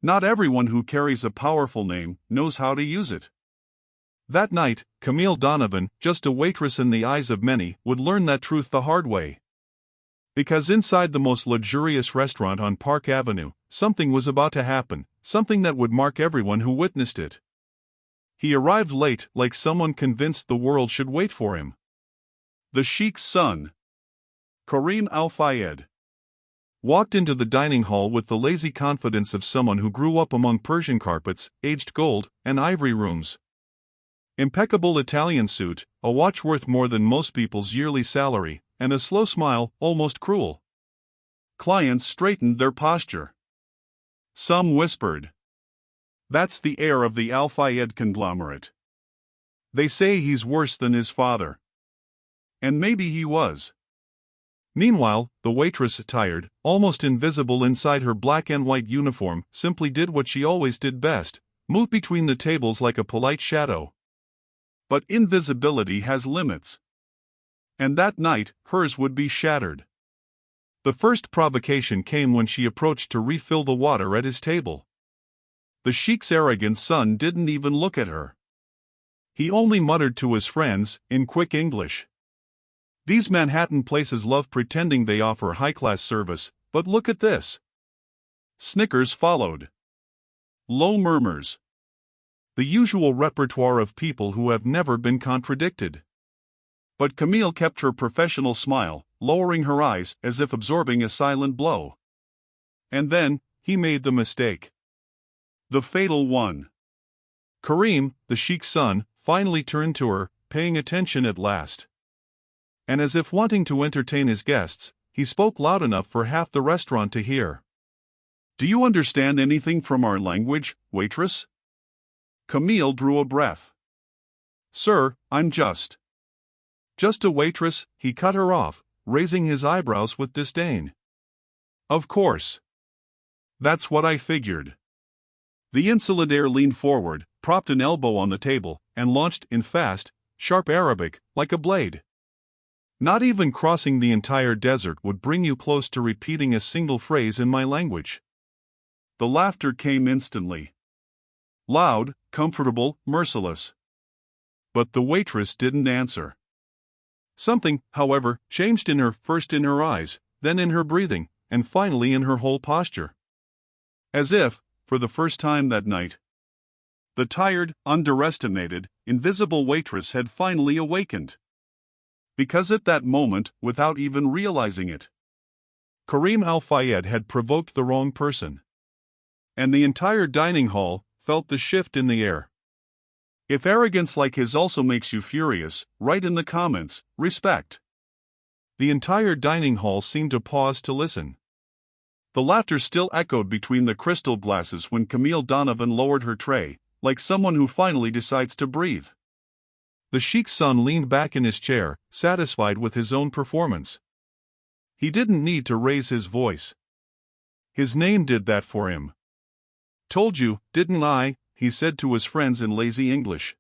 Not everyone who carries a powerful name knows how to use it. That night, Camille Donovan, just a waitress in the eyes of many, would learn that truth the hard way. Because inside the most luxurious restaurant on Park Avenue, something was about to happen, something that would mark everyone who witnessed it. He arrived late, like someone convinced the world should wait for him. The Sheikh's son, Karim Al-Fayed, walked into the dining hall with the lazy confidence of someone who grew up among Persian carpets, aged gold, and ivory rooms. Impeccable Italian suit, a watch worth more than most people's yearly salary, and a slow smile, almost cruel. Clients straightened their posture. Some whispered, "That's the heir of the Al-Fayed conglomerate. They say he's worse than his father." And maybe he was. Meanwhile, the waitress, tired, almost invisible inside her black and white uniform, simply did what she always did best: move between the tables like a polite shadow. But invisibility has limits. And that night, hers would be shattered. The first provocation came when she approached to refill the water at his table. The Sheikh's arrogant son didn't even look at her. He only muttered to his friends, in quick English, "These Manhattan places love pretending they offer high-class service, but look at this." Snickers followed. Low murmurs. The usual repertoire of people who have never been contradicted. But Camille kept her professional smile, lowering her eyes as if absorbing a silent blow. And then, he made the mistake. The fatal one. Karim, the Sheikh's son, finally turned to her, paying attention at last. And as if wanting to entertain his guests, he spoke loud enough for half the restaurant to hear. "Do you understand anything from our language, waitress?" Camille drew a breath. "Sir, I'm just a waitress," he cut her off, raising his eyebrows with disdain. "Of course. That's what I figured." The insolent heir leaned forward, propped an elbow on the table, and launched in fast, sharp Arabic, like a blade. "Not even crossing the entire desert would bring you close to repeating a single phrase in my language." The laughter came instantly. Loud, comfortable, merciless. But the waitress didn't answer. Something, however, changed in her, first in her eyes, then in her breathing, and finally in her whole posture. As if, for the first time that night, the tired, underestimated, invisible waitress had finally awakened. Because at that moment, without even realizing it, Karim Al-Fayed had provoked the wrong person. And the entire dining hall felt the shift in the air. If arrogance like his also makes you furious, write in the comments, respect. The entire dining hall seemed to pause to listen. The laughter still echoed between the crystal glasses when Camille Donovan lowered her tray, like someone who finally decides to breathe. The Sheikh's son leaned back in his chair, satisfied with his own performance. He didn't need to raise his voice. His name did that for him. "Told you, didn't I?" he said to his friends in lazy English.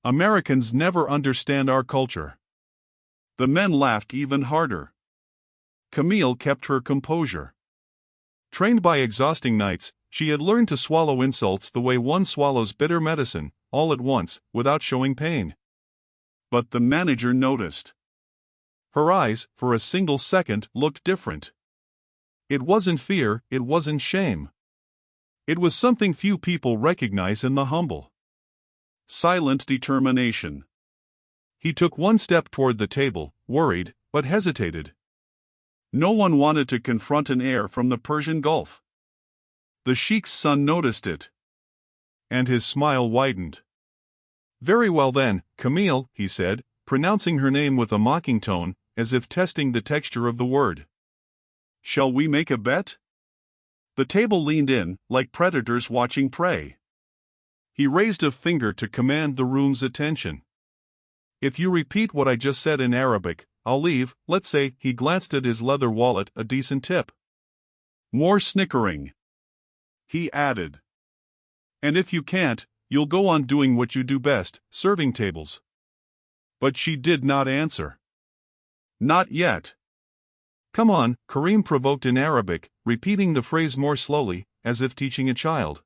"Americans never understand our culture." The men laughed even harder. Camille kept her composure. Trained by exhausting nights, she had learned to swallow insults the way one swallows bitter medicine, all at once, without showing pain. But the manager noticed. Her eyes, for a single second, looked different. It wasn't fear, it wasn't shame. It was something few people recognize in the humble. Silent determination. He took one step toward the table, worried, but hesitated. No one wanted to confront an heir from the Persian Gulf. The Sheikh's son noticed it. And his smile widened. "Very well then, Camille," he said, pronouncing her name with a mocking tone, as if testing the texture of the word. "Shall we make a bet?" The table leaned in, like predators watching prey. He raised a finger to command the room's attention. "If you repeat what I just said in Arabic, I'll leave, let's say." He glanced at his leather wallet, a decent tip. More snickering. He added, "And if you can't, you'll go on doing what you do best, serving tables." But she did not answer. "Not yet." "Come on," Karim provoked in Arabic, repeating the phrase more slowly, as if teaching a child.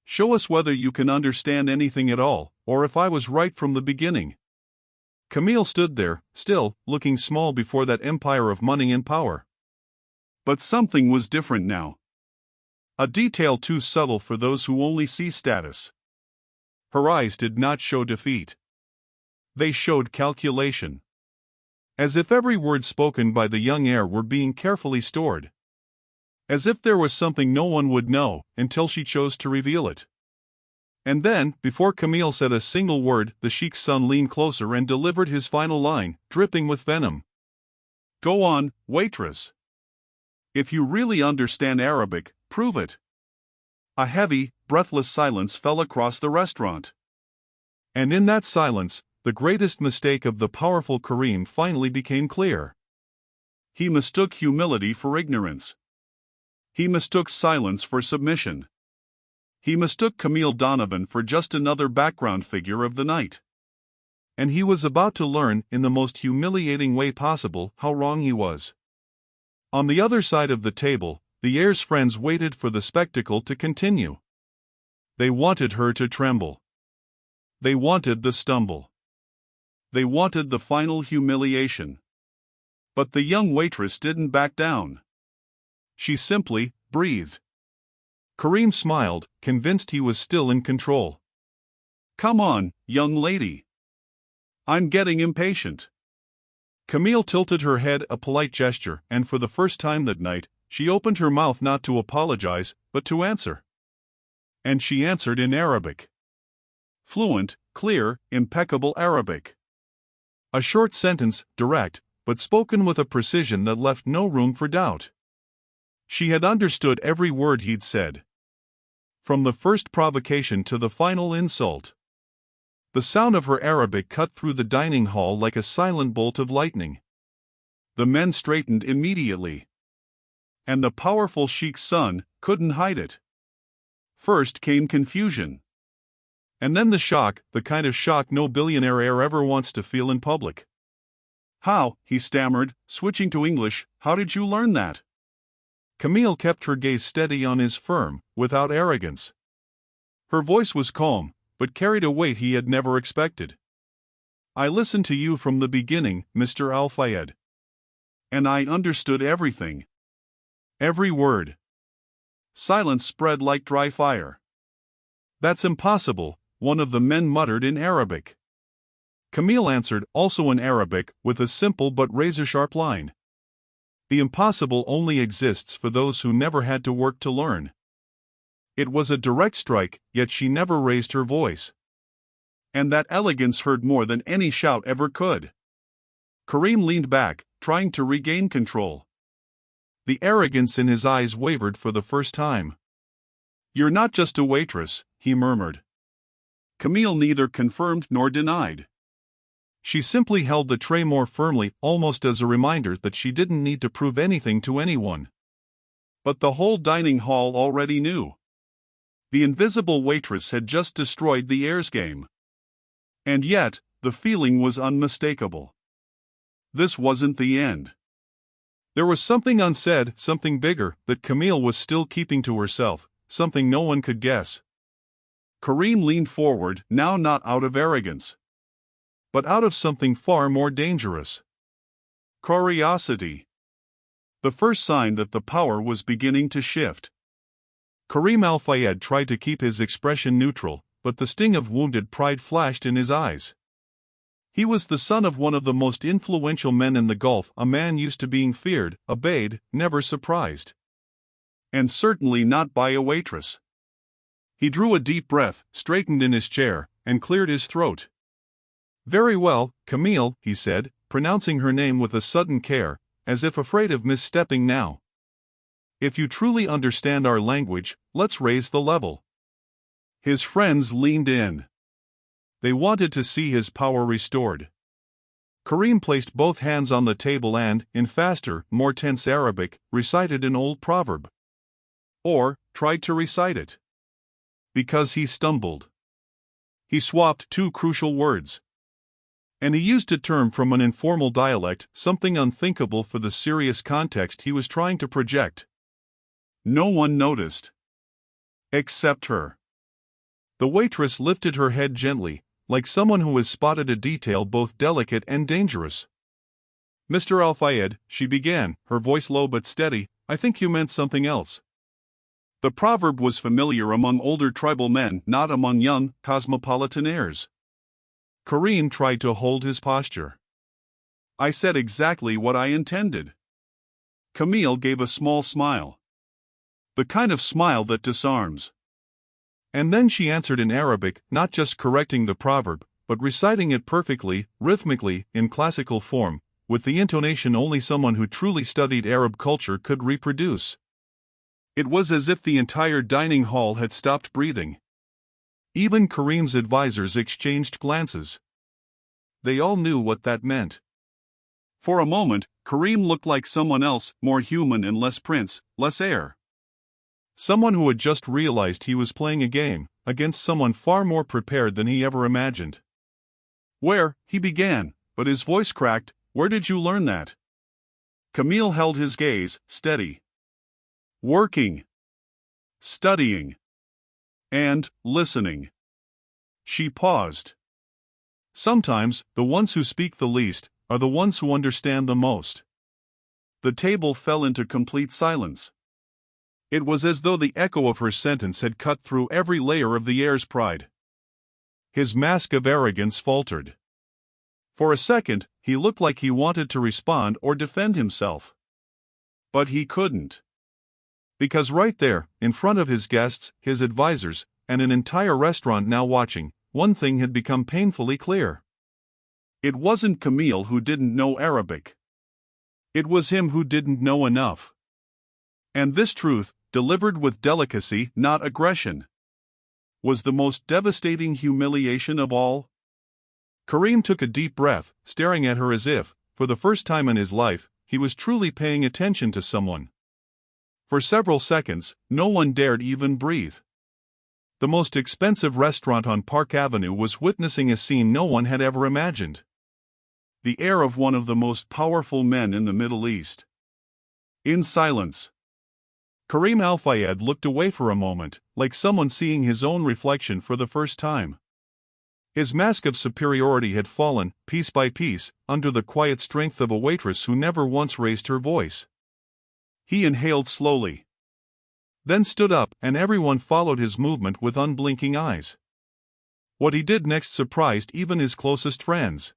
Show us whether you can understand anything at all, or if I was right from the beginning. Camille stood there, still, looking small before that empire of money and power. But something was different now. A detail too subtle for those who only see status. Her eyes did not show defeat. They showed calculation. As if every word spoken by the young heir were being carefully stored. As if there was something no one would know, until she chose to reveal it. And then, before Camille said a single word, the Sheikh's son leaned closer and delivered his final line, dripping with venom. Go on, waitress. If you really understand Arabic, prove it. A heavy, breathless silence fell across the restaurant. And in that silence, the greatest mistake of the powerful Karim finally became clear. He mistook humility for ignorance. He mistook silence for submission. He mistook Camille Donovan for just another background figure of the night. And he was about to learn, in the most humiliating way possible, how wrong he was. On the other side of the table, the heir's friends waited for the spectacle to continue. They wanted her to tremble. They wanted the stumble. They wanted the final humiliation. But the young waitress didn't back down. She simply breathed. Karim smiled, convinced he was still in control. Come on, young lady. I'm getting impatient. Camille tilted her head, a polite gesture, and for the first time that night, she opened her mouth not to apologize, but to answer. And she answered in Arabic. Fluent, clear, impeccable Arabic. A short sentence, direct, but spoken with a precision that left no room for doubt. She had understood every word he'd said. From the first provocation to the final insult. The sound of her Arabic cut through the dining hall like a silent bolt of lightning. The men straightened immediately. And the powerful Sheikh's son couldn't hide it. First came confusion. And then the shock, the kind of shock no billionaire heir ever wants to feel in public. How, he stammered, switching to English, how did you learn that? Camille kept her gaze steady on his firm, without arrogance. Her voice was calm, but carried a weight he had never expected. I listened to you from the beginning, Mr. Al-Fayed. And I understood everything. Every word. Silence spread like dry fire. That's impossible, one of the men muttered in Arabic. Camille answered, also in Arabic, with a simple but razor-sharp line. The impossible only exists for those who never had to work to learn. It was a direct strike, yet she never raised her voice. And that elegance hurt more than any shout ever could. Karim leaned back, trying to regain control. The arrogance in his eyes wavered for the first time. You're not just a waitress, he murmured. Camille neither confirmed nor denied. She simply held the tray more firmly, almost as a reminder that she didn't need to prove anything to anyone. But the whole dining hall already knew. The invisible waitress had just destroyed the heir's game. And yet, the feeling was unmistakable. This wasn't the end. There was something unsaid, something bigger, that Camille was still keeping to herself, something no one could guess. Karim leaned forward, now not out of arrogance, but out of something far more dangerous. Curiosity. The first sign that the power was beginning to shift. Karim Al-Fayed tried to keep his expression neutral, but the sting of wounded pride flashed in his eyes. He was the son of one of the most influential men in the Gulf, a man used to being feared, obeyed, never surprised. And certainly not by a waitress. He drew a deep breath, straightened in his chair, and cleared his throat. Very well, Camille, he said, pronouncing her name with a sudden care, as if afraid of misstepping now. If you truly understand our language, let's raise the level. His friends leaned in. They wanted to see his power restored. Karim placed both hands on the table and, in faster, more tense Arabic, recited an old proverb. Or, tried to recite it. Because he stumbled. He swapped two crucial words. And he used a term from an informal dialect, something unthinkable for the serious context he was trying to project. No one noticed. Accept her. The waitress lifted her head gently, like someone who has spotted a detail both delicate and dangerous. Mr. Al-Fayed, she began, her voice low but steady, I think you meant something else. The proverb was familiar among older tribal men, not among young, cosmopolitan heirs. Karim tried to hold his posture. I said exactly what I intended. Camille gave a small smile. The kind of smile that disarms. And then she answered in Arabic, not just correcting the proverb, but reciting it perfectly, rhythmically, in classical form, with the intonation only someone who truly studied Arab culture could reproduce. It was as if the entire dining hall had stopped breathing. Even Karim's advisors exchanged glances. They all knew what that meant. For a moment, Karim looked like someone else, more human and less prince, less heir. Someone who had just realized he was playing a game, against someone far more prepared than he ever imagined. Where, he began, but his voice cracked, where did you learn that? Camille held his gaze, steady. Working. Studying. And listening. She paused. Sometimes, the ones who speak the least are the ones who understand the most. The table fell into complete silence. It was as though the echo of her sentence had cut through every layer of the heir's pride. His mask of arrogance faltered. For a second, he looked like he wanted to respond or defend himself. But he couldn't. Because right there, in front of his guests, his advisors, and an entire restaurant now watching, one thing had become painfully clear. It wasn't Camille who didn't know Arabic. It was him who didn't know enough. And this truth, delivered with delicacy, not aggression, was the most devastating humiliation of all. Karim took a deep breath, staring at her as if, for the first time in his life, he was truly paying attention to someone. For several seconds, no one dared even breathe. The most expensive restaurant on Park Avenue was witnessing a scene no one had ever imagined. The heir of one of the most powerful men in the Middle East. In silence, Karim Al-Fayed looked away for a moment, like someone seeing his own reflection for the first time. His mask of superiority had fallen, piece by piece, under the quiet strength of a waitress who never once raised her voice. He inhaled slowly. Then stood up, and everyone followed his movement with unblinking eyes. What he did next surprised even his closest friends.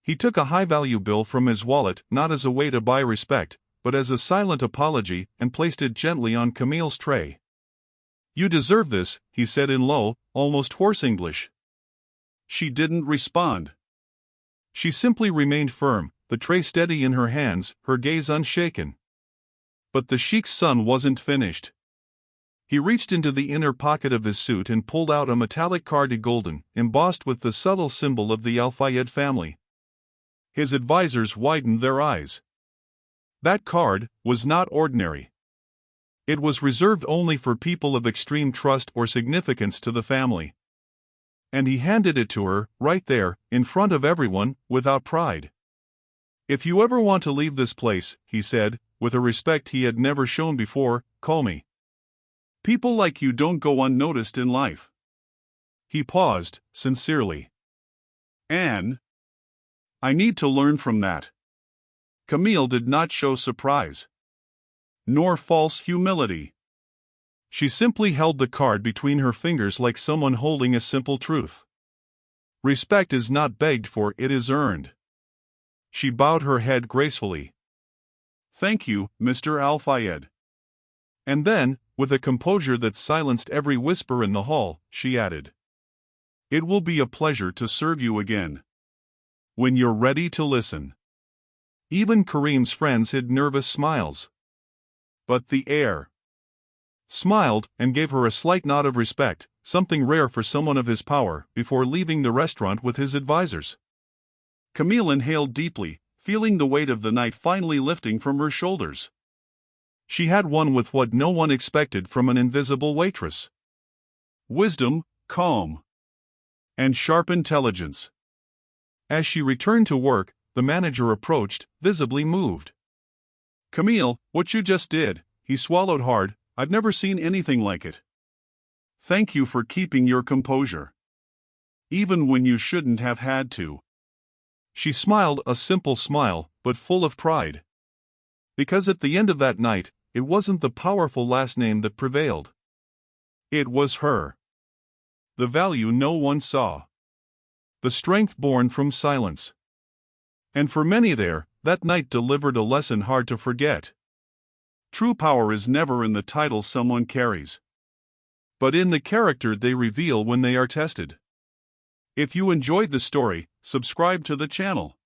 He took a high-value bill from his wallet, not as a way to buy respect, but as a silent apology, and placed it gently on Camille's tray. You deserve this, he said in low, almost hoarse English. She didn't respond. She simply remained firm, the tray steady in her hands, her gaze unshaken. But the Sheikh's son wasn't finished. He reached into the inner pocket of his suit and pulled out a metallic card golden, embossed with the subtle symbol of the Al-Fayed family. His advisors widened their eyes. That card was not ordinary. It was reserved only for people of extreme trust or significance to the family. And he handed it to her, right there, in front of everyone, without pride. If you ever want to leave this place, he said, with a respect he had never shown before, call me. People like you don't go unnoticed in life. He paused, sincerely. And I need to learn from that. Camille did not show surprise. Nor false humility. She simply held the card between her fingers like someone holding a simple truth. Respect is not begged for, it is earned. She bowed her head gracefully. Thank you, Mr. Al-Fayed. And then, with a composure that silenced every whisper in the hall, she added, It will be a pleasure to serve you again. When you're ready to listen. Even Karim's friends hid nervous smiles. But the heir smiled and gave her a slight nod of respect, something rare for someone of his power, before leaving the restaurant with his advisors. Camille inhaled deeply, feeling the weight of the night finally lifting from her shoulders. She had won with what no one expected from an invisible waitress. Wisdom, calm, and sharp intelligence. As she returned to work, the manager approached, visibly moved. Camille, what you just did, he swallowed hard, I've never seen anything like it. Thank you for keeping your composure. Even when you shouldn't have had to. She smiled a simple smile, but full of pride. Because at the end of that night, it wasn't the powerful last name that prevailed. It was her. The value no one saw. The strength born from silence. And for many there, that night delivered a lesson hard to forget. True power is never in the title someone carries, but in the character they reveal when they are tested. If you enjoyed the story, subscribe to the channel.